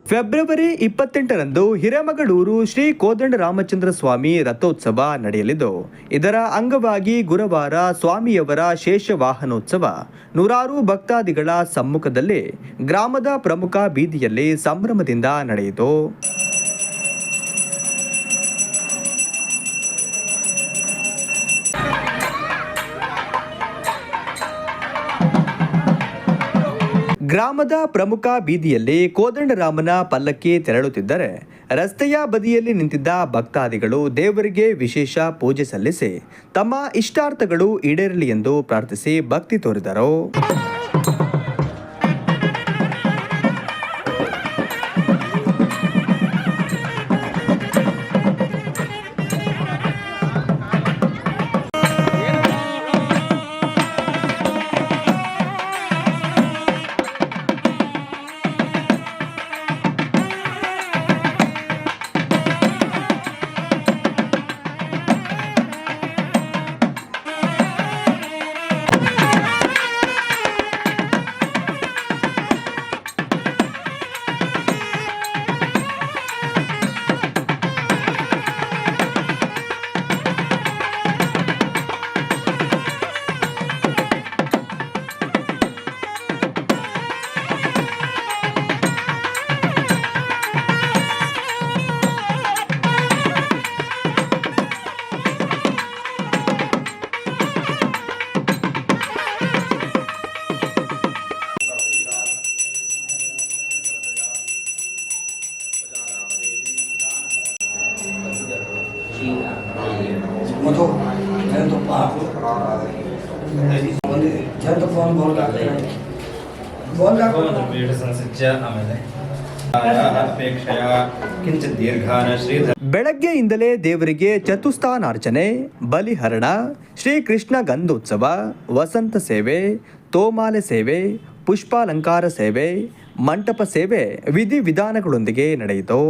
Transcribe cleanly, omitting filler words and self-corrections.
February 28ರಂದು Hiremagaluru Shri ಕೋದಂಡರಾಮಚಂದ್ರ ಸ್ವಾಮಿ ರಥೋತ್ಸವ ನಡೆಯಲಿದ್ದು, ಇದರ ಅಂಗವಾಗಿ ಗುರುವಾರ ಸ್ವಾಮಿಯವರ ಶೇಷವಾಹನೋತ್ಸವ ನೂರಾರು ಭಕ್ತಾದಿಗಳ ಸಮ್ಮುಖದಲ್ಲಿ ಗ್ರಾಮದ ಪ್ರಮುಖ ಬೀದಿಯಲ್ಲಿ ಸಂಭ್ರಮದಿಂದ ನಡೆಯಿತು. ಗ್ರಾಮದ ಪ್ರಮುಖ ಬೀದಿಯಲ್ಲಿ ಕೋದಂಡರಾಮನ ಪಲ್ಲಕ್ಕಿ ತೆರಳುತ್ತಿದ್ದರೆ, ರಸ್ತೆಯ ಬದಿಯಲ್ಲಿ ನಿಂತಿದ್ದ ಭಕ್ತಾದಿಗಳು ದೇವರಿಗೆ ವಿಶೇಷ ಪೂಜೆ ಸಲ್ಲಿಸಿ ತಮ್ಮ ಇಷ್ಟಾರ್ಥಗಳು ಈಡೇರಲಿ ಎಂದು ಪ್ರಾರ್ಥಿಸಿ ಭಕ್ತಿ ತೋರಿದರು. ಬೆಳಗ್ಗೆಯಿಂದಲೇ ದೇವರಿಗೆ ಚತುಸ್ಥಾನಾರ್ಚನೆ, ಬಲಿಹರಣ, ಶ್ರೀಕೃಷ್ಣ ಗಂಧೋತ್ಸವ, ವಸಂತ ಸೇವೆ, ತೋಮಾಲೆ ಸೇವೆ, ಪುಷ್ಪಾಲಂಕಾರ ಸೇವೆ, ಮಂಟಪ ಸೇವೆ ವಿಧಿವಿಧಾನಗಳೊಂದಿಗೆ ನಡೆಯಿತು.